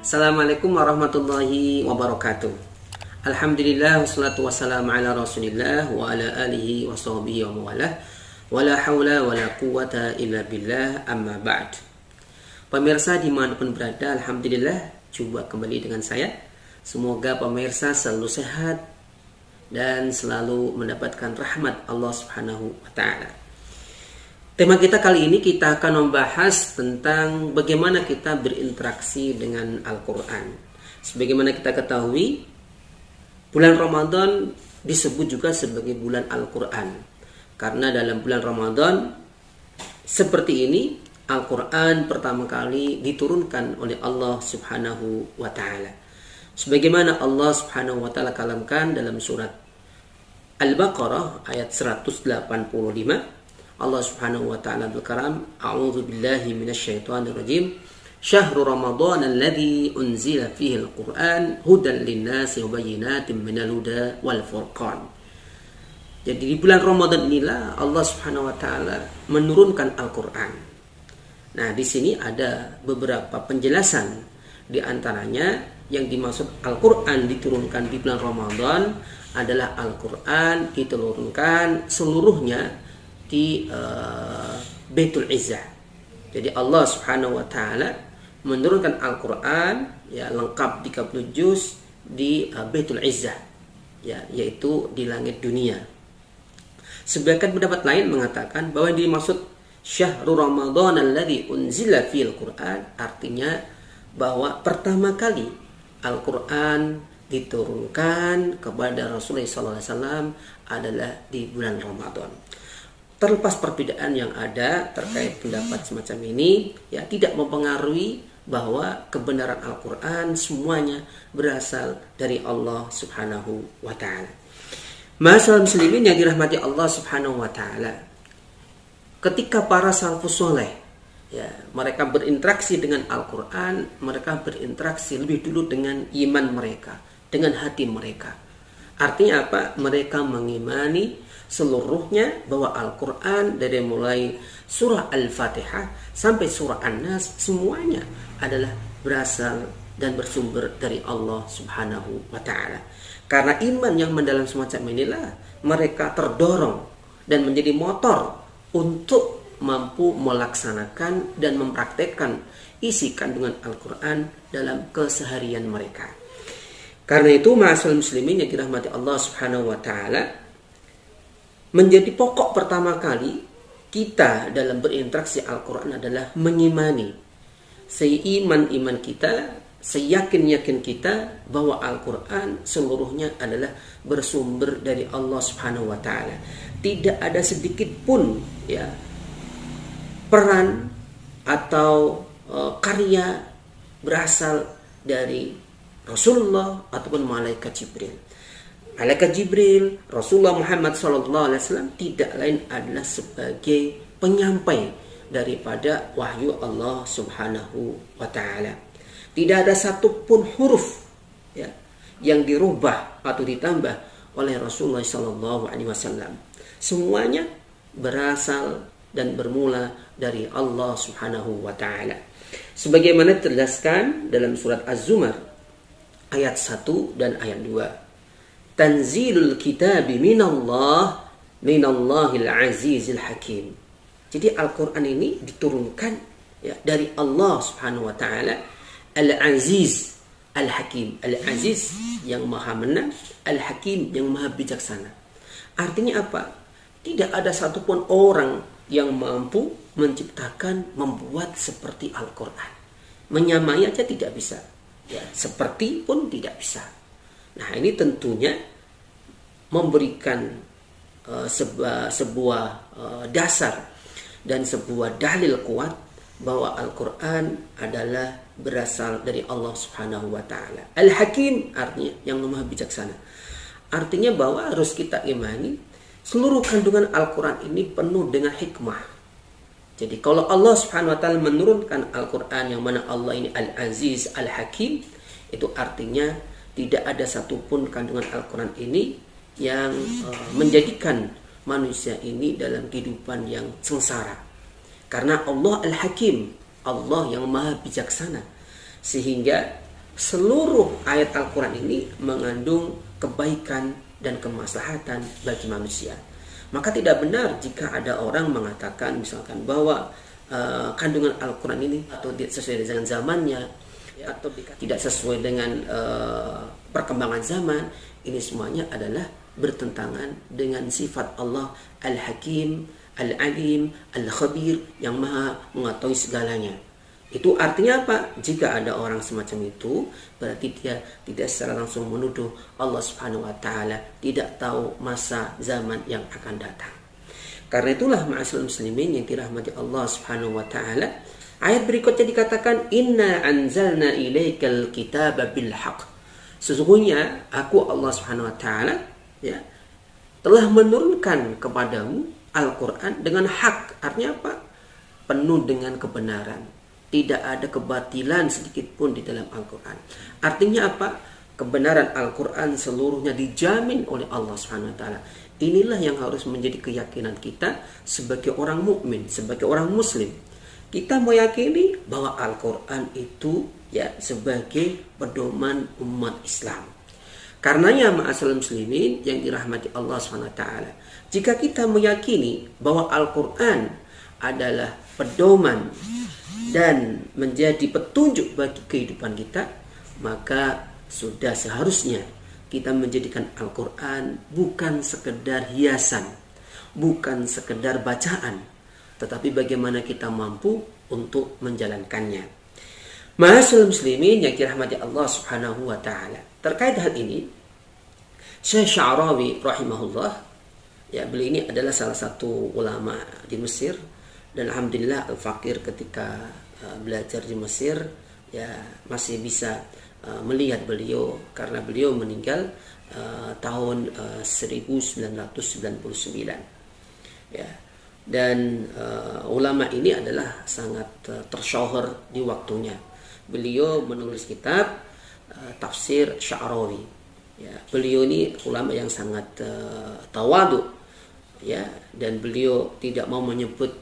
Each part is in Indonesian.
Assalamualaikum warahmatullahi wabarakatuh. Alhamdulillah wassalatu wassalamu ala Rasulillah wa ala alihi wa sahbihi wa mawalah. Wala haula wala quwata illa billah, amma ba'd. Pemirsa dimanapun berada, alhamdulillah jumpa kembali dengan saya. Semoga pemirsa selalu sehat dan selalu mendapatkan rahmat Allah Subhanahu wa taala. Tema kita kali ini kita akan membahas tentang bagaimana kita berinteraksi dengan Al-Quran. Sebagaimana kita ketahui, bulan Ramadan disebut juga sebagai bulan Al-Quran. Karena dalam bulan Ramadan seperti ini, Al-Quran pertama kali diturunkan oleh Allah Subhanahu wa ta'ala. Sebagaimana Allah Subhanahu wa ta'ala kalamkan dalam surat Al-Baqarah ayat 185. Allah Subhanahu wa ta'ala berkalam, A'udzu billahi minasyaitonir rajim. Syahrul Ramadan alladzi unzila fihi al-Qur'an hudan lin-nasi wa bayyinatin minal huda wal furqan. Jadi di bulan Ramadan inilah Allah Subhanahu wa ta'ala menurunkan Al-Qur'an. Nah, di sini ada beberapa penjelasan, di antaranya yang dimaksud Al-Qur'an diturunkan di bulan Ramadan adalah Al-Qur'an diturunkan seluruhnya di Baitul Izzah. Jadi Allah Subhanahu wa taala menurunkan Al-Qur'an ya lengkap 30 juz di Baitul Izzah, ya, yaitu di langit dunia. Sebagian pendapat lain mengatakan bahwa yang dimaksud Syahrul Ramadan alladzi unzila fil Qur'an artinya bahwa pertama kali Al-Qur'an diturunkan kepada Rasulullah SAW adalah di bulan Ramadan. Terlepas perbedaan yang ada terkait pendapat semacam ini, ya tidak mempengaruhi bahwa kebenaran Al-Quran semuanya berasal dari Allah Subhanahu wa ta'ala. Masyaallah muslimin yang dirahmati Allah Subhanahu wa ta'ala, ketika para salafus soleh ya, mereka berinteraksi dengan Al-Quran, mereka berinteraksi lebih dulu dengan iman mereka, dengan hati mereka. Artinya apa? Mereka mengimani seluruhnya bahwa Al-Quran dari mulai surah Al-Fatihah sampai surah An-Nas semuanya adalah berasal dan bersumber dari Allah Subhanahu wa ta'ala. Karena iman yang mendalam semacam inilah mereka terdorong dan menjadi motor untuk mampu melaksanakan dan mempraktekkan isi kandungan Al-Quran dalam keseharian mereka. Karena itu ma'asyiral muslimin yang dirahmati Allah Subhanahu wa ta'ala, menjadi pokok pertama kali kita dalam berinteraksi Al-Quran adalah mengimani. Seiman-iman kita, seyakin-yakin kita bahwa Al-Quran seluruhnya adalah bersumber dari Allah Subhanahu wa ta'ala. Tidak ada sedikit pun ya peran atau karya berasal dari Rasulullah ataupun malaikat Jibril. Malaikat Jibril, Rasulullah Muhammad SAW tidak lain adalah sebagai penyampai daripada wahyu Allah Subhanahu wa ta'ala. Tidak ada satupun huruf ya, yang dirubah atau ditambah oleh Rasulullah SAW. Semuanya berasal dan bermula dari Allah Subhanahu wa ta'ala. Sebagaimana terjelaskan dalam surat Az-Zumar ayat 1 dan ayat 2. Tanzilul kitabi minallahil azizil hakim. Jadi Al-Quran ini diturunkan ya, dari Allah Subhanahu wa ta'ala, Al-Aziz Al-Hakim. Al-Aziz yang maha menang, Al-Hakim yang maha bijaksana. Artinya apa? Tidak ada satupun orang yang mampu menciptakan, membuat seperti Al-Quran. Menyamai aja tidak bisa ya, seperti pun tidak bisa. Nah, ini tentunya memberikan sebuah dasar dan sebuah dalil kuat bahwa Al-Quran adalah berasal dari Allah Subhanahu wa ta'ala. Al-Hakim artinya yang maha bijaksana. Artinya bahwa harus kita imani seluruh kandungan Al-Quran ini penuh dengan hikmah. Jadi kalau Allah Subhanahu wa ta'ala menurunkan Al-Quran yang mana Allah ini Al-Aziz Al-Hakim, itu artinya tidak ada satupun kandungan Al-Quran ini yang menjadikan manusia ini dalam kehidupan yang sengsara. Karena Allah Al-Hakim, Allah yang maha bijaksana. Sehingga seluruh ayat Al-Quran ini mengandung kebaikan dan kemaslahatan bagi manusia. Maka tidak benar jika ada orang mengatakan misalkan bahwa kandungan Al-Quran ini atau sesuai dengan zamannya, atau tidak sesuai dengan perkembangan zaman. Ini semuanya adalah bertentangan dengan sifat Allah Al-Hakim, Al-Alim, Al-Khabir, yang maha mengetahui segalanya. Itu artinya apa? Jika ada orang semacam itu, berarti dia tidak secara langsung menuduh Allah Subhanahu wa taala tidak tahu masa zaman yang akan datang. Karena itulah ma'asyiral muslimin yang dirahmati Allah Subhanahu wa taala, ayat berikutnya dikatakan inna anzalna ilaikal kitaba bil haqq. Sesungguhnya aku Allah Subhanahu wa taala ya telah menurunkan kepadamu Al-Qur'an dengan hak. Artinya apa? Penuh dengan kebenaran. Tidak ada kebatilan sedikit pun di dalam Al-Quran. Artinya apa? Kebenaran Al-Quran seluruhnya dijamin oleh Allah Subhanahu wa taala. Inilah yang harus menjadi keyakinan kita sebagai orang mukmin, sebagai orang muslim. Kita meyakini bahwa Al-Quran itu ya sebagai pedoman umat Islam. Karenanya ma'asyiral muslimin yang dirahmati Allah Subhanahu wa taala, jika kita meyakini bahwa Al-Quran adalah pedoman dan menjadi petunjuk bagi kehidupan kita, maka sudah seharusnya kita menjadikan Al-Quran bukan sekedar hiasan, bukan sekedar bacaan, tetapi bagaimana kita mampu untuk menjalankannya. Ma'asyiral muslimin yang dirahmati Allah Subhanahu wa taala, terkait hal ini Syekh Sya'rawi rahimahullah, ya beliau ini adalah salah satu ulama di Mesir, dan alhamdulillah Al-Fakir ketika belajar di Mesir ya masih bisa melihat beliau, karena beliau meninggal tahun 1999 ya. Dan ulama ini adalah sangat tersyahur di waktunya. Beliau menulis kitab tafsir Sya'rawi ya. Beliau ini ulama yang sangat tawadu ya, dan beliau tidak mau menyebut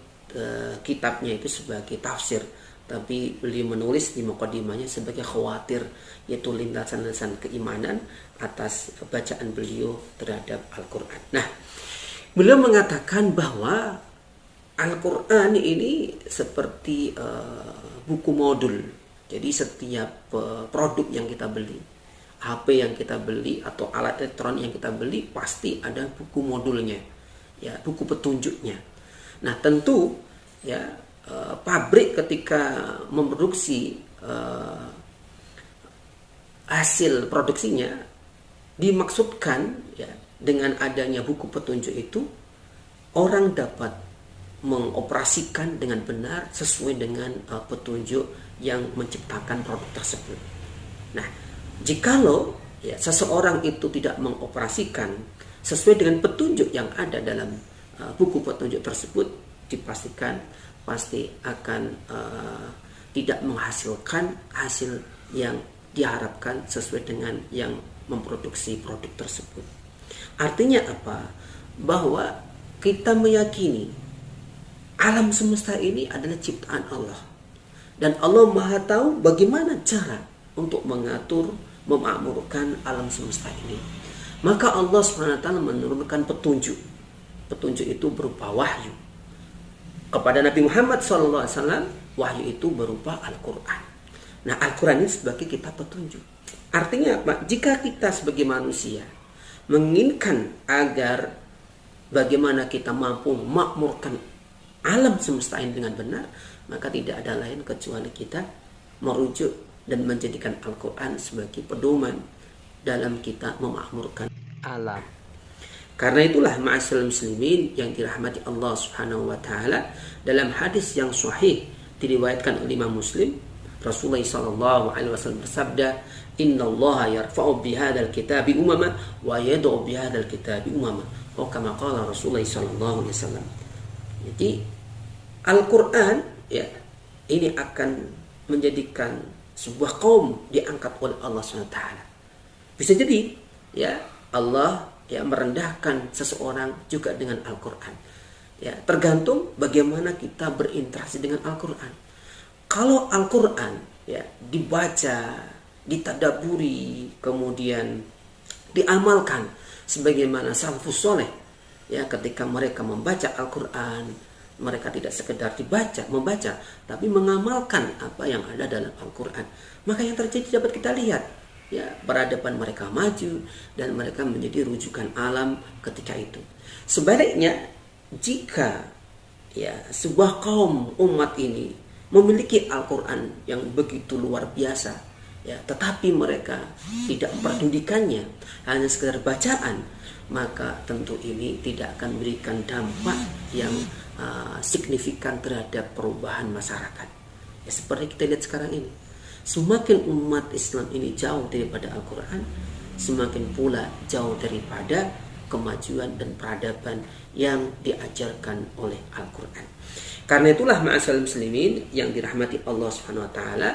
kitabnya itu sebagai tafsir, tapi beliau menulis di mukadimahnya sebagai khawatir, yaitu lintasan-lintasan keimanan atas bacaan beliau terhadap Al-Quran. Nah, beliau mengatakan bahwa Al-Quran ini seperti buku modul. Jadi setiap produk yang kita beli, HP yang kita beli atau alat elektronik yang kita beli, pasti ada buku modulnya, ya, buku petunjuknya. Nah, tentu ya pabrik ketika memproduksi hasil produksinya dimaksudkan ya dengan adanya buku petunjuk itu orang dapat mengoperasikan dengan benar sesuai dengan petunjuk yang menciptakan produk tersebut. Nah, jikalau ya seseorang itu tidak mengoperasikan sesuai dengan petunjuk yang ada dalam buku petunjuk tersebut, dipastikan pasti akan tidak menghasilkan hasil yang diharapkan sesuai dengan yang memproduksi produk tersebut. Artinya apa? Bahwa kita meyakini alam semesta ini adalah ciptaan Allah, dan Allah Maha tahu bagaimana cara untuk mengatur, memakmurkan alam semesta ini. Maka Allah SWT menurunkan petunjuk. Petunjuk itu berupa wahyu. Kepada Nabi Muhammad SAW, wahyu itu berupa Al-Quran. Nah, Al-Quran ini sebagai kitab petunjuk. Artinya apa? Jika kita sebagai manusia menginginkan agar bagaimana kita mampu memakmurkan alam semesta ini dengan benar, maka tidak ada lain kecuali kita merujuk dan menjadikan Al-Quran sebagai pedoman dalam kita memakmurkan alam. Karena itulah ma'asyiral muslimin yang dirahmati Allah Subhanahu wa taala, dalam hadis yang sahih diriwayatkan oleh Imam Muslim, Rasulullah sallallahu alaihi wasallam bersabda, "Innallaha yarfa'u bihadzal kitabi umama wa yad'u bihadzal kitabi umama." Oh, kama qala Rasulullah sallallahu alaihi wasallam. Jadi Al-Quran ya ini akan menjadikan sebuah kaum diangkat oleh Allah SWT. Bisa jadi ya Allah ya merendahkan seseorang juga dengan Al-Quran. Ya, tergantung bagaimana kita berinteraksi dengan Al-Quran. Kalau Al-Quran ya dibaca ditadaburi, kemudian diamalkan sebagaimana salafus soleh ya, ketika mereka membaca Al-Quran, mereka tidak sekedar membaca, tapi mengamalkan apa yang ada dalam Al-Quran. Maka yang terjadi dapat kita lihat ya, peradaban mereka maju dan mereka menjadi rujukan alam ketika itu. Sebaliknya, jika ya sebuah kaum umat ini memiliki Al-Quran yang begitu luar biasa ya, tetapi mereka tidak memperdulikannya, hanya sekedar bacaan, maka tentu ini tidak akan memberikan dampak yang signifikan terhadap perubahan masyarakat. Ya, seperti kita lihat sekarang ini, semakin umat Islam ini jauh daripada Al-Quran, semakin pula jauh daripada kemajuan dan peradaban yang diajarkan oleh Al-Quran. Karena itulah ma'asyiral muslimin yang dirahmati Allah Subhanahu wa taala,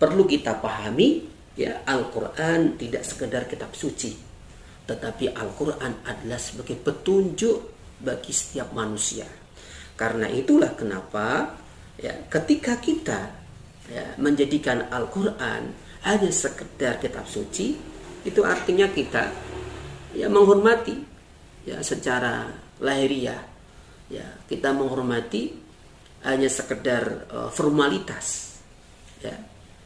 perlu kita pahami ya, Al-Quran tidak sekedar kitab suci, tetapi Al-Quran adalah sebagai petunjuk bagi setiap manusia. Karena itulah kenapa ya, ketika kita ya, menjadikan Al-Quran hanya sekedar kitab suci, itu artinya kita ya menghormati ya secara lahiriah ya, kita menghormati hanya sekedar formalitas ya.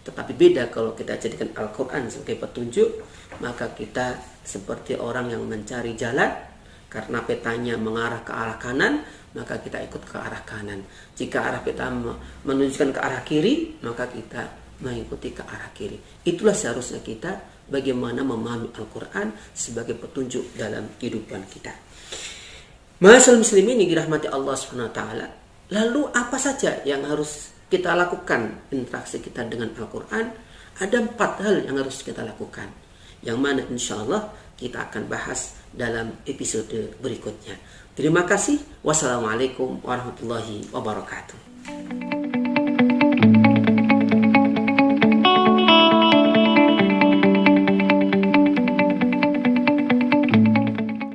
Tetapi beda kalau kita jadikan Al-Quran sebagai petunjuk, maka kita seperti orang yang mencari jalan, karena petanya mengarah ke arah kanan, maka kita ikut ke arah kanan. Jika arah peta menunjukkan ke arah kiri, maka kita mengikuti ke arah kiri. Itulah seharusnya kita bagaimana memahami Al-Quran sebagai petunjuk dalam kehidupan kita. Ma'asyiral muslimin yang dirahmati Allah Subhanahu wa taala, lalu apa saja yang harus kita lakukan interaksi kita dengan Al-Quran? Ada 4 hal yang harus kita lakukan, yang mana insya Allah kita akan bahas dalam episode berikutnya. Terima kasih. Wassalamualaikum warahmatullahi wabarakatuh.